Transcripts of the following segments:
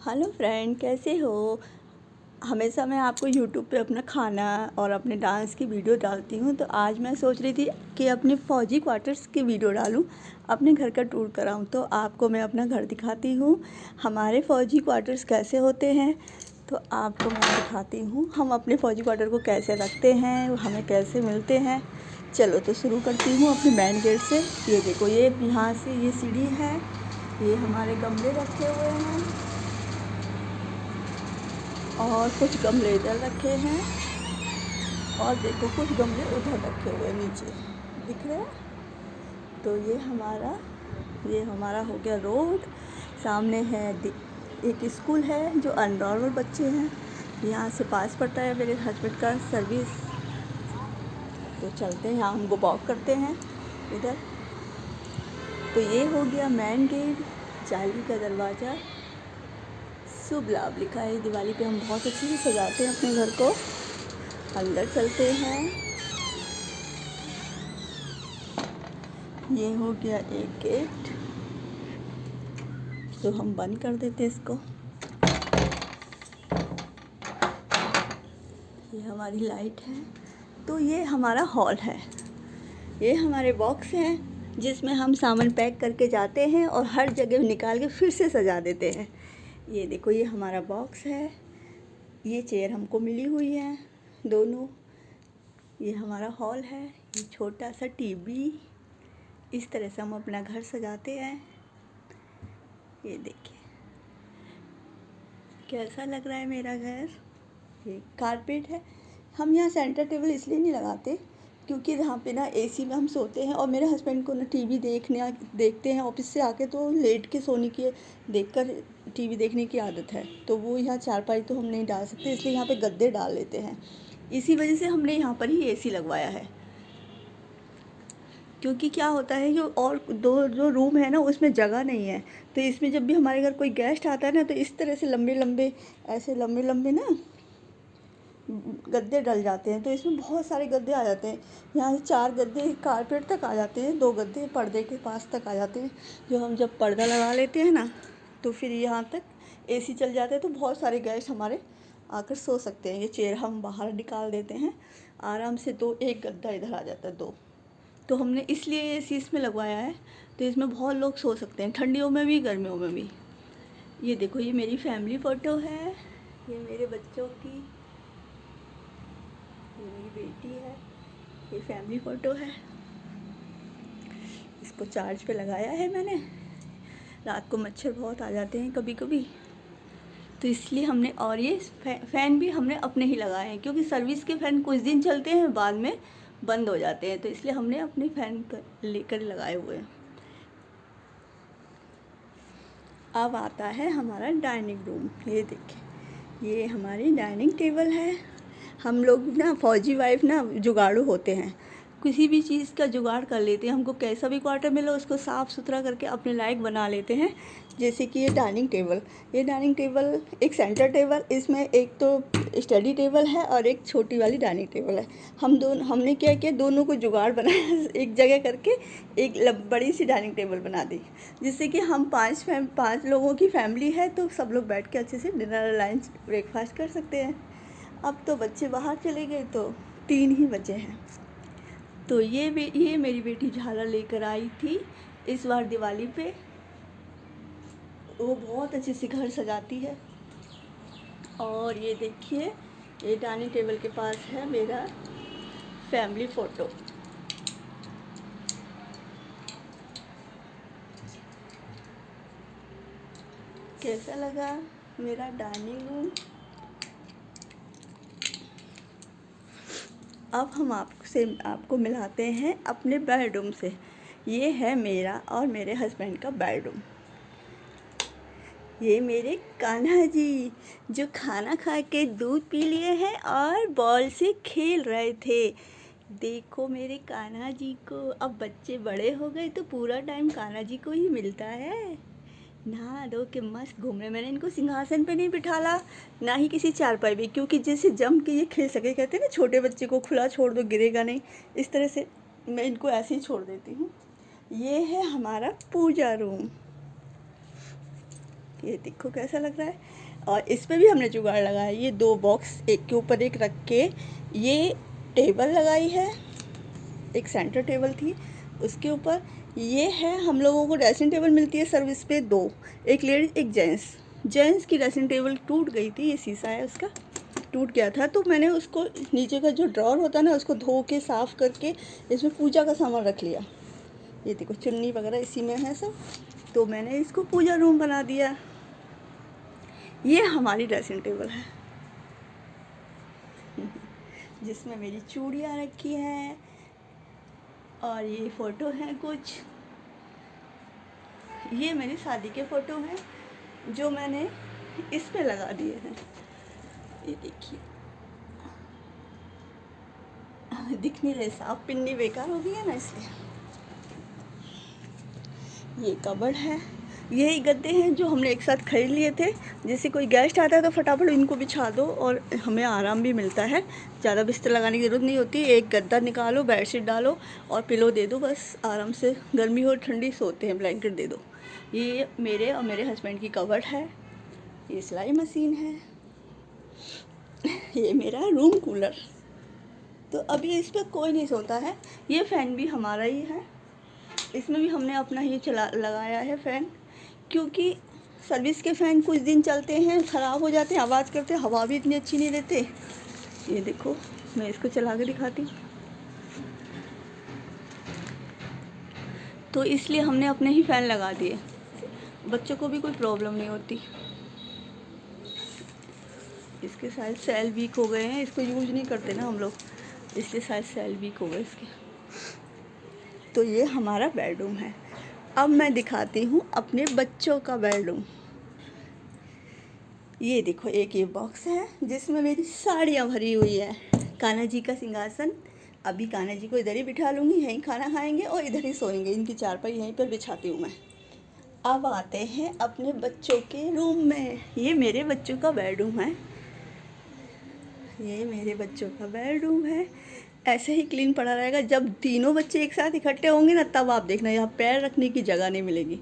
Hello friend, कैसे हो। हमेशा मैं आपको यूट्यूब पे अपना खाना और अपने डांस की वीडियो डालती हूँ। तो आज मैं सोच रही थी कि अपने फ़ौजी क्वार्टर्स की वीडियो डालूँ, अपने घर का टूर कराऊँ। तो आपको मैं अपना घर दिखाती हूँ, हमारे फ़ौजी क्वार्टर्स कैसे होते हैं। तो आपको मैं दिखाती हूँ हम अपने फ़ौजी क्वार्टर को कैसे रखते हैं, हमें कैसे मिलते हैं। चलो तो शुरू करती हूँ अपने मेन गेट से। ये देखो, ये यहाँ से ये सीढ़ी है, ये हमारे गमले रखे हुए हैं और कुछ गमले इधर रखे हैं और देखो कुछ गमले उधर रखे हुए हैं, नीचे दिख रहे हैं। तो ये हमारा हो गया रोड। सामने है एक स्कूल है जो अननॉर्मल बच्चे हैं, यहाँ से पास पड़ता है मेरे हस्बैंड का सर्विस। तो चलते हैं, यहाँ हमको वॉक करते हैं इधर। तो ये हो गया मेन गेट, जाली का दरवाज़ा, शुभ लाभ लिखा है। दिवाली पे हम बहुत अच्छे से सजाते हैं अपने घर को। अंदर चलते हैं, ये हो गया एक गेट, तो हम बंद कर देते हैं इसको। ये हमारी लाइट है। तो ये हमारा हॉल है, ये हमारे बॉक्स हैं जिसमें हम सामान पैक करके जाते हैं और हर जगह निकाल के फिर से सजा देते हैं। ये देखो, ये हमारा बॉक्स है। ये चेयर हमको मिली हुई है दोनों। ये हमारा हॉल है, ये छोटा सा टीवी। इस तरह से हम अपना घर सजाते हैं। ये देखिए कैसा लग रहा है मेरा घर। ये कारपेट है। हम यहाँ सेंटर टेबल इसलिए नहीं लगाते क्योंकि यहाँ पे ना एसी में हम सोते हैं और मेरे हस्बैंड को ना टीवी देखते हैं ऑफिस से आके, तो लेट के सोने की देखकर टीवी देखने की आदत है। तो वो यहाँ चारपाई तो हम नहीं डाल सकते, इसलिए यहाँ पे गद्दे डाल लेते हैं। इसी वजह से हमने यहाँ पर ही एसी लगवाया है। क्योंकि क्या होता है, जो और दो जो रूम है ना उसमें जगह नहीं है। तो इसमें जब भी हमारे घर कोई गेस्ट आता है ना, तो इस तरह से लंबे लंबे ना गद्दे डल जाते हैं। तो इसमें बहुत सारे गद्दे आ जाते हैं। यहाँ से 4 गद्दे कारपेट तक आ जाते हैं, 2 गद्दे पर्दे के पास तक आ जाते हैं। जो हम जब पर्दा लगा लेते हैं ना, तो फिर यहाँ तक एसी चल जाता है, तो बहुत सारे गेस्ट हमारे आकर सो सकते हैं। ये चेयर हम बाहर निकाल देते हैं आराम से, तो एक गद्दा इधर आ जाता है, 2। तो हमने इसलिए एसी इसमें लगवाया है, तो इसमें बहुत लोग सो सकते हैं, ठंडियों में भी गर्मियों में भी। ये देखो, ये मेरी फैमिली फ़ोटो है, ये मेरे बच्चों की, ये मेरी बेटी है, ये फैमिली फ़ोटो है। इसको चार्ज पे लगाया है मैंने। रात को मच्छर बहुत आ जाते हैं कभी कभी, तो इसलिए हमने, और ये फ़ैन भी हमने अपने ही लगाए हैं क्योंकि सर्विस के फ़ैन कुछ दिन चलते हैं, बाद में बंद हो जाते हैं। तो इसलिए हमने अपने फ़ैन लेकर लगाए हुए हैं। अब आता है हमारा डाइनिंग रूम। ये देखिए, ये हमारी डाइनिंग टेबल है। हम लोग ना फौजी वाइफ ना जुगाड़ू होते हैं, किसी भी चीज़ का जुगाड़ कर लेते हैं। हमको कैसा भी क्वार्टर मिला उसको साफ़ सुथरा करके अपने लायक बना लेते हैं। जैसे कि ये डाइनिंग टेबल एक सेंटर टेबल, इसमें एक तो स्टडी टेबल है और एक छोटी वाली डाइनिंग टेबल है। हमने क्या किया, दोनों को जुगाड़ बनाया एक जगह करके, एक बड़ी सी डाइनिंग टेबल बना दी, जिससे कि हम 5 लोगों की फैमिली है, तो सब लोग बैठ के अच्छे से डिनर लंच ब्रेकफास्ट कर सकते हैं। अब तो बच्चे बाहर चले गए, तो 3 ही बचे हैं। तो ये मेरी बेटी झालर लेकर आई थी इस बार दिवाली पे। वो बहुत अच्छे से घर सजाती है। और ये देखिए, ये डाइनिंग टेबल के पास है मेरा फैमिली फ़ोटो। कैसा लगा मेरा डाइनिंग रूम। अब हम आपको मिलाते हैं अपने बेडरूम से। ये है मेरा और मेरे हस्बैंड का बेडरूम। ये मेरे कान्हा जी, जो खाना खा के दूध पी लिए हैं और बॉल से खेल रहे थे। देखो मेरे कान्हा जी को। अब बच्चे बड़े हो गए तो पूरा टाइम कान्हा जी को ही मिलता है। नहा धो के मस्त घूम रहे। मैंने इनको सिंहासन पे नहीं बिठाला, ना ही किसी चारपाई पे, क्योंकि जैसे जम के ये खेल सके। कहते हैं ना, छोटे बच्चे को खुला छोड़ दो गिरेगा नहीं, इस तरह से मैं इनको ऐसे ही छोड़ देती हूँ। ये है हमारा पूजा रूम। ये देखो कैसा लग रहा है। और इस पे भी हमने जुगाड़ लगाया, ये 2 बॉक्स एक के ऊपर एक रख के ये टेबल लगाई है, एक सेंटर टेबल थी उसके ऊपर। ये है हम लोगों को ड्रेसिंग टेबल मिलती है सर्विस पे 2, एक लेडीज़ एक जेंट्स की ड्रेसिंग टेबल टूट गई थी, ये शीशा है उसका टूट गया था, तो मैंने उसको नीचे का जो ड्रॉर होता है ना उसको धो के साफ़ करके इसमें पूजा का सामान रख लिया। ये देखो चुन्नी वगैरह इसी में है सब, तो मैंने इसको पूजा रूम बना दिया। ये हमारी ड्रेसिंग टेबल है जिसमें मेरी चूड़ियाँ रखी हैं और ये फ़ोटो हैं कुछ। ये मेरी शादी के फ़ोटो हैं जो मैंने इस पे लगा दिए हैं। ये देखिए दिख नहीं रहे साफ, पिन्नी बेकार हो गई है ना इसलिए। ये कबर्ड है, यही गद्दे हैं जो हमने एक साथ खरीद लिए थे। जैसे कोई गेस्ट आता है तो फटाफट इनको बिछा दो और हमें आराम भी मिलता है, ज़्यादा बिस्तर लगाने की ज़रूरत नहीं होती। एक गद्दा निकालो, बेडशीट डालो और पिलो दे दो, बस आराम से गर्मी हो ठंडी सोते हैं, ब्लैंकेट दे दो। ये मेरे और मेरे हस्बैंड की कबर्ड है। ये सिलाई मशीन है। ये मेरा रूम कूलर, तो अभी इस पर कोई नहीं सोता है। ये फ़ैन भी हमारा ही है, इसमें भी हमने अपना ही लगाया है फ़ैन, क्योंकि सर्विस के फ़ैन कुछ दिन चलते हैं, ख़राब हो जाते हैं, आवाज़ करते हैं, हवा भी इतनी अच्छी नहीं देते। ये देखो मैं इसको चला के दिखाती हूँ, तो इसलिए हमने अपने ही फ़ैन लगा दिए, बच्चों को भी कोई प्रॉब्लम नहीं होती। इसके शायद सेल वीक हो गए हैं, इसको यूज़ नहीं करते ना हम लोग, इसलिए शायद सेल वीक हो गए इसके। तो ये हमारा बेडरूम है। अब मैं दिखाती हूँ अपने बच्चों का बेडरूम। ये देखो एक ये बॉक्स है जिसमें मेरी साड़ियाँ भरी हुई है। कान्हा जी का सिंहासन, अभी कान्हा जी को इधर ही बिठा लूँगी, यहीं खाना खाएंगे और इधर ही सोएंगे। इनकी चारपाई यहीं पर बिछाती हूँ मैं। अब आते हैं अपने बच्चों के रूम में। ये मेरे बच्चों का बेडरूम है, ये मेरे बच्चों का बेडरूम है। ऐसे ही क्लीन पड़ा रहेगा। जब तीनों बच्चे एक साथ इकट्ठे होंगे ना, तब आप देखना यहाँ पैर रखने की जगह नहीं मिलेगी।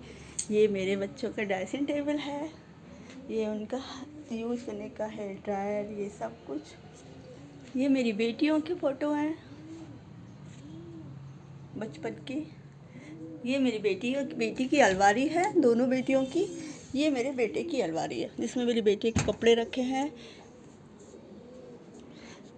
ये मेरे बच्चों का ड्रेसिंग टेबल है, ये उनका यूज़ करने का हेयर ड्रायर, ये सब कुछ। ये मेरी बेटियों की फ़ोटो हैं बचपन की। ये मेरी बेटी की अलमारी है, दोनों बेटियों की। ये मेरे बेटे की अलमारी है जिसमें मेरी बेटी के कपड़े रखे हैं।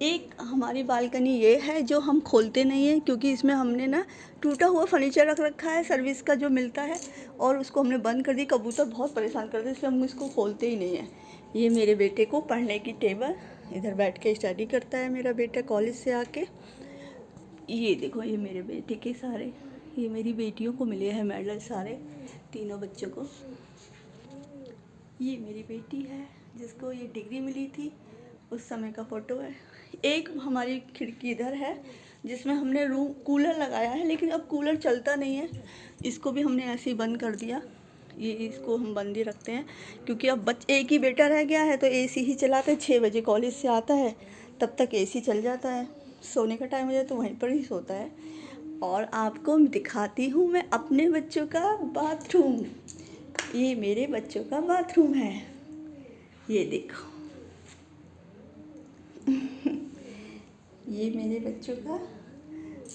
एक हमारी बालकनी ये है जो हम खोलते नहीं हैं, क्योंकि इसमें हमने ना टूटा हुआ फर्नीचर रख रखा है सर्विस का जो मिलता है, और उसको हमने बंद कर दी। कबूतर बहुत परेशान करते हैं, इसलिए हम इसको खोलते ही नहीं हैं। ये मेरे बेटे को पढ़ने की टेबल, इधर बैठ के स्टडी करता है मेरा बेटा कॉलेज से आके। ये देखो ये मेरे बेटे के सारे, ये मेरी बेटियों को मिले हैं मेडल सारे, तीनों बच्चों को। ये मेरी बेटी है जिसको ये डिग्री मिली थी, उस समय का फ़ोटो है। एक हमारी खिड़की इधर है जिसमें हमने रूम कूलर लगाया है, लेकिन अब कूलर चलता नहीं है, इसको भी हमने ऐसे ही बंद कर दिया। ये इसको हम बंद ही रखते हैं, क्योंकि अब एक ही बेटा रह गया है तो एसी ही चलाते हैं। 6 बजे कॉलेज से आता है, तब तक एसी चल जाता है, सोने का टाइम हो जाए तो वहीं पर ही सोता है। और आपको दिखाती हूँ मैं अपने बच्चों का बाथरूम। ये मेरे बच्चों का बाथरूम है, ये देखो। ये मेरे बच्चों का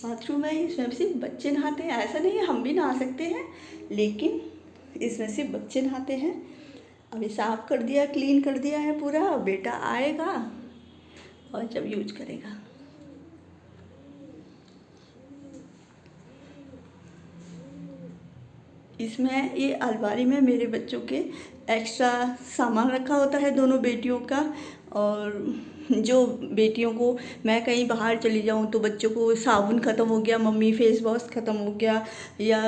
बाथरूम है, इसमें सिर्फ बच्चे नहाते हैं। ऐसा नहीं है, हम भी नहा सकते हैं, लेकिन इसमें सिर्फ बच्चे नहाते हैं। अभी साफ़ कर दिया, क्लीन कर दिया है पूरा। बेटा आएगा और जब यूज करेगा। इसमें ये अलमारी में मेरे बच्चों के एक्स्ट्रा सामान रखा होता है, दोनों बेटियों का। और जो बेटियों को, मैं कहीं बाहर चली जाऊँ तो बच्चों को साबुन ख़त्म हो गया, मम्मी फेस वॉश ख़त्म हो गया, या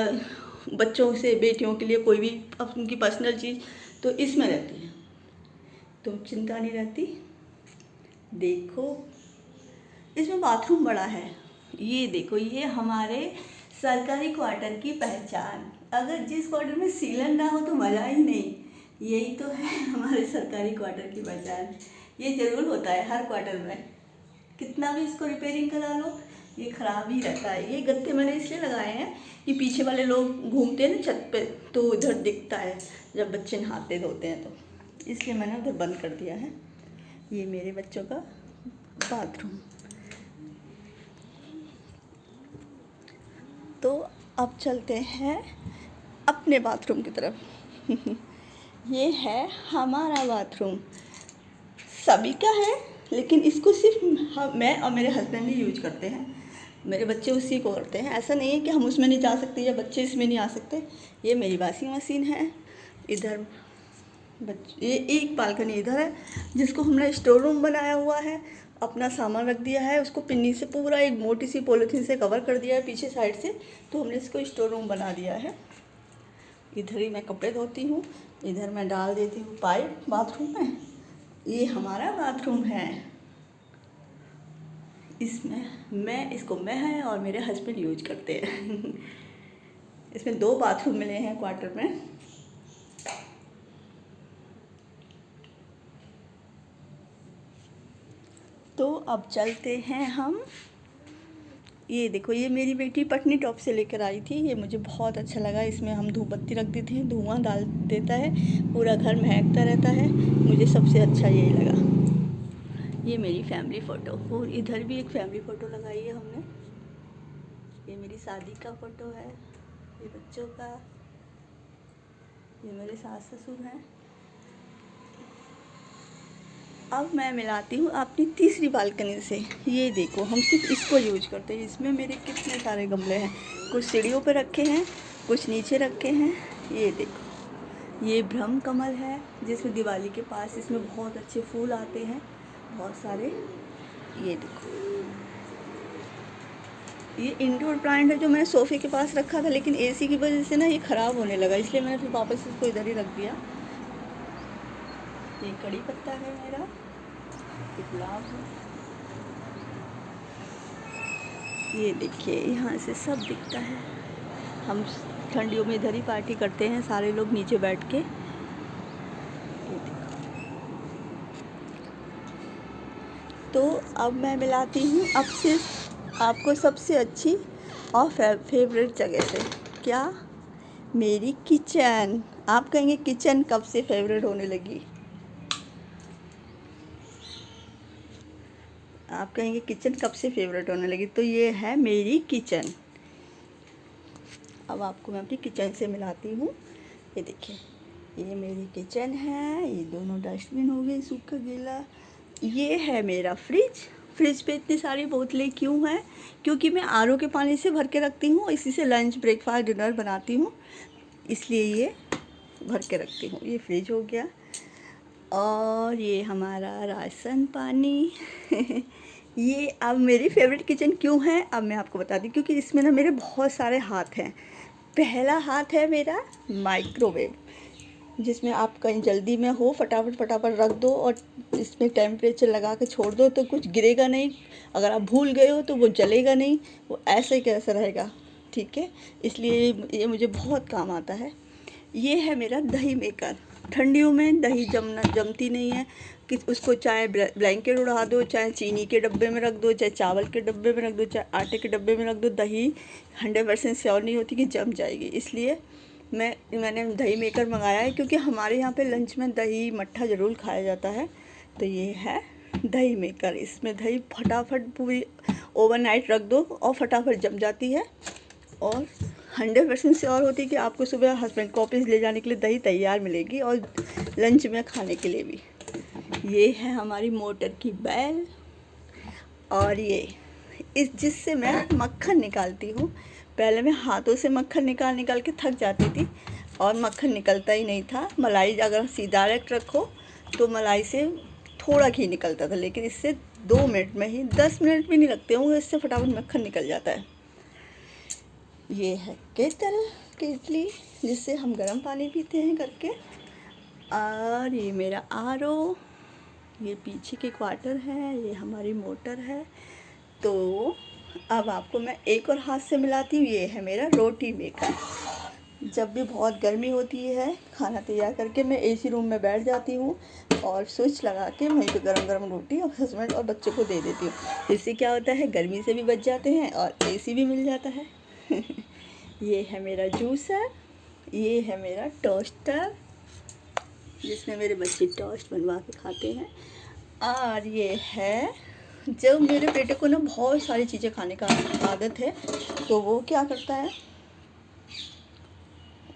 बच्चों से बेटियों के लिए कोई भी उनकी पर्सनल चीज़, तो इसमें रहती है, तो चिंता नहीं रहती। देखो इसमें बाथरूम बड़ा है। ये देखो ये हमारे सरकारी क्वार्टर की पहचान। अगर जिस क्वार्टर में सीलन ना हो तो मज़ा ही नहीं। यही तो है हमारे सरकारी क्वार्टर की पहचान। ये ज़रूर होता है हर क्वार्टर में, कितना भी इसको रिपेयरिंग करा लो ये ख़राब ही रहता है। ये गत्ते मैंने इसलिए लगाए हैं कि पीछे वाले लोग घूमते हैं ना छत पे, तो इधर दिखता है, जब बच्चे नहाते धोते हैं तो, इसलिए मैंने उधर बंद कर दिया है। ये मेरे बच्चों का बाथरूम। तो अब चलते हैं अपने बाथरूम की तरफ। ये है हमारा बाथरूम, सभी का है, लेकिन इसको सिर्फ मैं और मेरे हस्बैंड ही यूज करते हैं। मेरे बच्चे उसी को करते हैं। ऐसा नहीं है कि हम उसमें नहीं जा सकते या बच्चे इसमें नहीं आ सकते। ये मेरी वॉशिंग मशीन है। इधर ये एक बालकनी इधर है जिसको हमने स्टोर रूम बनाया हुआ है। अपना सामान रख दिया है, उसको पिन्नी से पूरा एक मोटी सी पॉलीथीन से कवर कर दिया है पीछे साइड से, तो हमने इसको स्टोर रूम बना दिया है। इधर ही मैं कपड़े धोती हूँ, इधर मैं डाल देती हूँ पाइप बाथरूम में। ये हमारा बाथरूम है। इसमें इसको मैं और मेरे हस्बैंड यूज करते हैं। इसमें 2 बाथरूम मिले हैं क्वार्टर में। तो अब चलते हैं हम। ये देखो, ये मेरी बेटी पटनी टॉप से लेकर आई थी। ये मुझे बहुत अच्छा लगा। इसमें हम धूप बत्ती रख देते हैं, धुआं डाल देता है, पूरा घर महकता रहता है। मुझे सबसे अच्छा यही लगा। ये मेरी फैमिली फ़ोटो, और इधर भी एक फैमिली फ़ोटो लगाई है हमने। ये मेरी शादी का फ़ोटो है, ये बच्चों का, ये मेरे सास ससुर हैं। अब मैं मिलाती हूँ अपनी तीसरी बालकनी से। ये देखो, हम सिर्फ इसको यूज करते हैं। इसमें मेरे कितने सारे गमले हैं, कुछ सीढ़ियों पे रखे हैं, कुछ नीचे रखे हैं। ये देखो, ये ब्रह्म कमल है जिसमें दिवाली के पास इसमें बहुत अच्छे फूल आते हैं, बहुत सारे। ये देखो, ये इंडोर प्लांट है जो मैंने सोफ़े के पास रखा था, लेकिन एसी की वजह से ना ये ख़राब होने लगा, इसलिए मैंने फिर वापस इसको इधर ही रख दिया। ये कड़ी पत्ता है मेरा, गुलाब है। ये देखिए, यहाँ से सब दिखता है। हम ठंडियों में इधर ही पार्टी करते हैं, सारे लोग नीचे बैठ के। ये देखो। तो अब मैं मिलाती हूँ अब सिर्फ आपको सबसे अच्छी और फेवरेट जगह से। क्या? मेरी किचन। आप कहेंगे किचन कब से फेवरेट होने लगी? आप कहेंगे किचन कब से फेवरेट होने लगी? तो ये है मेरी किचन। अब आपको मैं अपनी किचन से मिलाती हूँ। ये देखिए, ये मेरी किचन है। ये दोनों डस्टबिन हो गए, सूखा गीला। ये है मेरा फ्रिज। फ्रिज पे इतनी सारी बोतलें क्यों हैं? क्योंकि मैं आरओ के पानी से भर के रखती हूँ, इसी से लंच ब्रेकफास्ट डिनर बनाती हूँ, इसलिए ये भर के रखती हूँ। ये फ्रिज हो गया। और ये हमारा राशन पानी। ये अब मेरी फेवरेट किचन क्यों है, अब मैं आपको बता दी। क्योंकि इसमें ना मेरे बहुत सारे हाथ हैं। पहला हाथ है मेरा माइक्रोवेव, जिसमें आप कहीं जल्दी में हो, फटाफट रख दो और इसमें टेम्परेचर लगा के छोड़ दो, तो कुछ गिरेगा नहीं। अगर आप भूल गए हो तो वो जलेगा नहीं, वो ऐसे कैसे रहेगा, ठीक है। इसलिए ये मुझे बहुत काम आता है। ये है मेरा दही मेकर। ठंडियों में दही जमती नहीं है कि उसको चाहे ब्लैंकेट उड़ा दो, चाहे चीनी के डब्बे में रख दो, चाहे चावल के डब्बे में रख दो, चाहे आटे के डब्बे में रख दो, दही 100% श्योर नहीं होती कि जम जाएगी। इसलिए मैंने दही मेकर मंगाया है, क्योंकि हमारे यहाँ पे लंच में दही मट्ठा ज़रूर खाया जाता है। तो ये है दही मेकर। इसमें दही फटाफट पूरी ओवरनाइट रख दो और फटाफट जम जाती है, और 100% श्योर होती है कि आपको सुबह हस्बैंड को ऑफिस ले जाने के लिए दही तैयार मिलेगी, और लंच में खाने के लिए भी। ये है हमारी मोटर की बैल, और ये जिससे मैं मक्खन निकालती हूँ। पहले मैं हाथों से मक्खन निकाल के थक जाती थी, और मक्खन निकलता ही नहीं था। मलाई अगर डायरेक्ट रखो तो मलाई से थोड़ा घी निकलता था, लेकिन इससे 2 मिनट में ही, 10 मिनट भी नहीं लगते होंगे, इससे फटाफट मक्खन निकल जाता है। ये है केतली, जिससे हम गर्म पानी पीते हैं करके। और ये मेरा आरओ, ये पीछे के क्वार्टर है, ये हमारी मोटर है। तो अब आपको मैं एक और हाथ से मिलाती हूँ। ये है मेरा रोटी मेकर। जब भी बहुत गर्मी होती है, खाना तैयार करके मैं एसी रूम में बैठ जाती हूँ और स्विच लगा के वहीं पे गरम रोटी और हस्बैंड और बच्चों को दे देती हूँ। इससे क्या होता है, गर्मी से भी बच जाते हैं और एसी भी मिल जाता है। ये है मेरा जूसर, ये है मेरा टोस्टर, जिसमें मेरे बच्चे टोस्ट बनवा के खाते हैं। और ये है, जब मेरे बेटे को ना बहुत सारी चीज़ें खाने का आदत है, तो वो क्या करता है,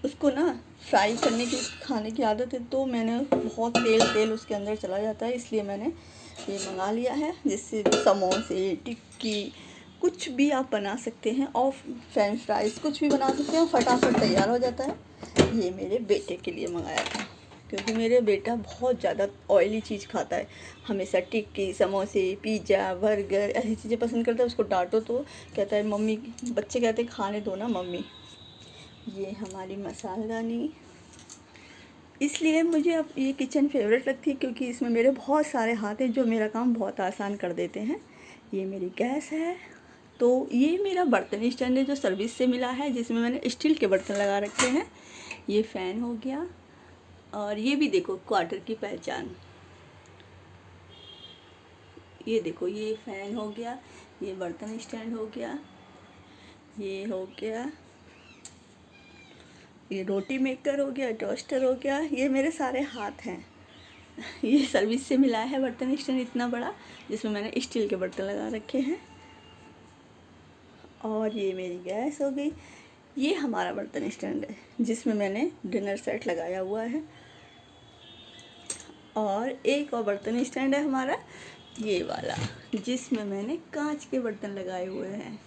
उसको ना फ्राई करने की खाने की आदत है, तो मैंने बहुत तेल उसके अंदर चला जाता है, इसलिए मैंने ये मंगा लिया है, जिससे समोसे, टिक्की, कुछ भी आप बना सकते हैं, और फ्रेंच फ्राइज़ कुछ भी बना सकते हैं, फटाफट तैयार हो जाता है। ये मेरे बेटे के लिए मंगाया था, क्योंकि मेरे बेटा बहुत ज़्यादा ऑयली चीज़ खाता है, हमेशा टिक्की, समोसे, पिज़्ज़ा, बर्गर ऐसी चीज़ें पसंद करता है। उसको डांटो तो कहता है मम्मी, बच्चे कहते हैं खाने दो ना मम्मी। ये हमारी मसालदानी, इसलिए मुझे अब ये किचन फेवरेट लगती है, क्योंकि इसमें मेरे बहुत सारे हाथ हैं जो मेरा काम बहुत आसान कर देते हैं। ये मेरी गैस है। तो ये मेरा बर्तन स्टैंड है जो सर्विस से मिला है, जिसमें मैंने स्टील के बर्तन लगा रखे हैं। ये फ़ैन हो गया, और ये भी देखो क्वार्टर की पहचान, ये देखो, ये फ़ैन हो गया, ये बर्तन स्टैंड हो गया, ये हो गया, ये रोटी मेकर हो गया, टोस्टर हो गया। ये मेरे सारे हाथ हैं। ये सर्विस से मिला है बर्तन स्टैंड इतना बड़ा, जिसमें मैंने स्टील के बर्तन लगा रखे हैं। और ये मेरी गैस हो गई। ये हमारा बर्तन स्टैंड है, जिसमें मैंने डिनर सेट लगाया हुआ है। और एक और बर्तन स्टैंड है हमारा, ये वाला, जिसमें मैंने कांच के बर्तन लगाए हुए हैं।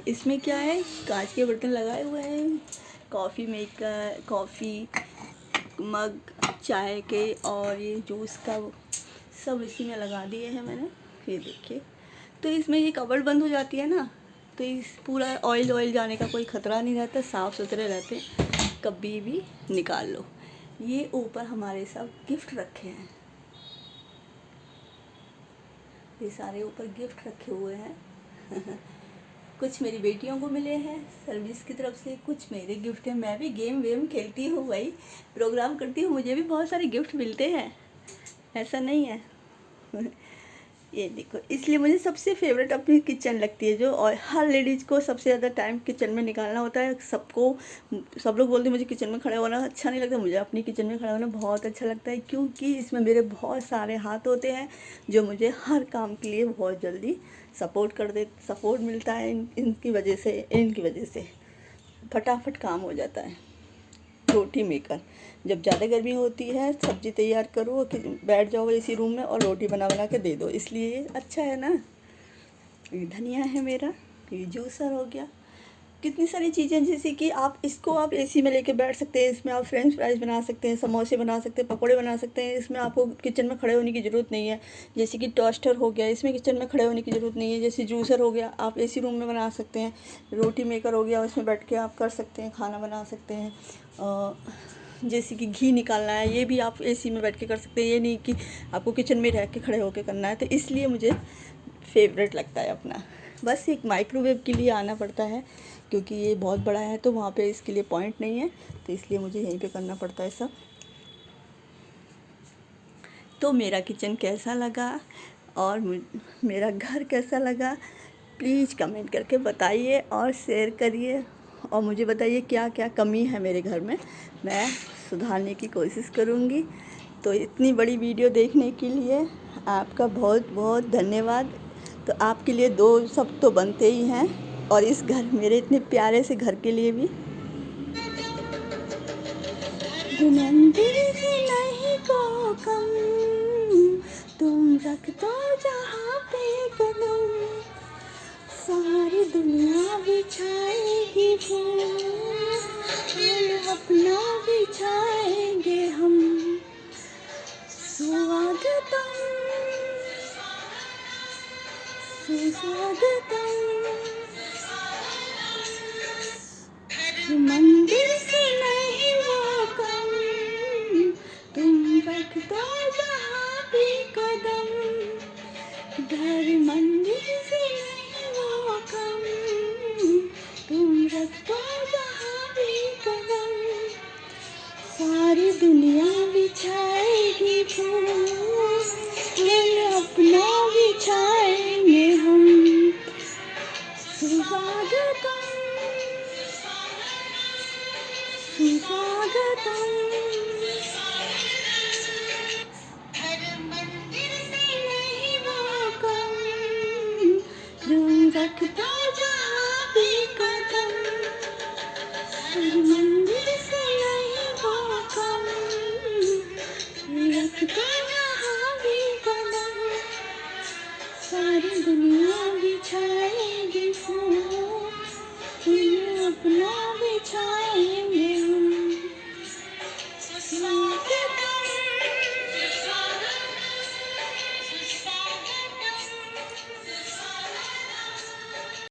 इसमें क्या है, कांच के बर्तन लगाए हुए हैं, कॉफ़ी मेकर, कॉफ़ी मग, चाय के, और ये जूस का, सब इसी में लगा दिए हैं मैंने। ये देखिए, तो इसमें ये कवर बंद हो जाती है ना, तो इस पूरा ऑयल जाने का कोई ख़तरा नहीं रहता, साफ़ सुथरे रहते, कभी भी निकाल लो। ये ऊपर हमारे सब गिफ्ट रखे हैं, ये सारे ऊपर गिफ्ट रखे हुए हैं। कुछ मेरी बेटियों को मिले हैं सर्विस की तरफ से, कुछ मेरे गिफ्ट हैं। मैं भी गेम वेम खेलती हूँ भाई, प्रोग्राम करती हूँ, मुझे भी बहुत सारे गिफ्ट मिलते हैं, ऐसा नहीं है। ये देखो, इसलिए मुझे सबसे फेवरेट अपनी किचन लगती है, जो और हर लेडीज़ को सबसे ज़्यादा टाइम किचन में निकालना होता है। सब लोग बोलते हैं मुझे किचन में खड़े होना अच्छा नहीं लगता, मुझे अपनी किचन में खड़ा होना बहुत अच्छा लगता है, क्योंकि इसमें मेरे बहुत सारे हाथ होते हैं, जो मुझे हर काम के लिए बहुत जल्दी सपोर्ट मिलता है। इनकी वजह से फटाफट काम हो जाता है। रोटी मेकर, जब ज़्यादा गर्मी होती है, सब्ज़ी तैयार करो कि बैठ जाओ इसी रूम में और रोटी बना के दे दो, इसलिए ये अच्छा है ना। ये धनिया है मेरा, ये जूसर हो गया, कितनी सारी चीज़ें, जैसे कि आप एसी में लेके बैठ सकते हैं, इसमें आप फ्रेंच फ्राइज़ बना सकते हैं, समोसे बना सकते हैं, पकोड़े बना सकते हैं, इसमें आपको किचन में खड़े होने की ज़रूरत नहीं है। जैसे कि टोस्टर हो गया, इसमें किचन में खड़े होने की ज़रूरत नहीं है। जैसे जूसर हो गया, आप एसी रूम में बना सकते हैं। रोटी मेकर हो गया, उसमें बैठ के आप कर सकते हैं, खाना बना सकते हैं। जैसे कि घी निकालना है, ये भी आप एसी में बैठ के कर सकते हैं, ये नहीं कि आपको किचन में रह के खड़े होकर करना है। तो इसलिए मुझे फेवरेट लगता है अपना। बस एक माइक्रोवेव के लिए आना पड़ता है, क्योंकि ये बहुत बड़ा है, तो वहाँ पे इसके लिए पॉइंट नहीं है, तो इसलिए मुझे यहीं पे करना पड़ता है सब। तो मेरा किचन कैसा लगा और मेरा घर कैसा लगा, प्लीज़ कमेंट करके बताइए और शेयर करिए, और मुझे बताइए क्या क्या कमी है मेरे घर में, मैं सुधारने की कोशिश करूँगी। तो इतनी बड़ी वीडियो देखने के लिए आपका बहुत बहुत धन्यवाद। तो आपके लिए दो सब तो बनते ही हैं, और इस मेरे इतने प्यारे से घर के लिए भी। मंदिर से नहीं को कम, तुम रख दो जहाँ पे कदम, सारी दुनिया बिछाएगी फूल, अपना बिछाएंगे हम। स्वागतम सुस्वागतम, मंदिर से नहीं वो कम, तुम रख दो जहाँ भी कदम, घर मंदिर से नहीं वो कम, तुम रख दो जहाँ भी कदम, सारी दुनिया बिछाएगी फूल, अपना बिछाएंगे हम। सुस्वागतम सुस्वागतम।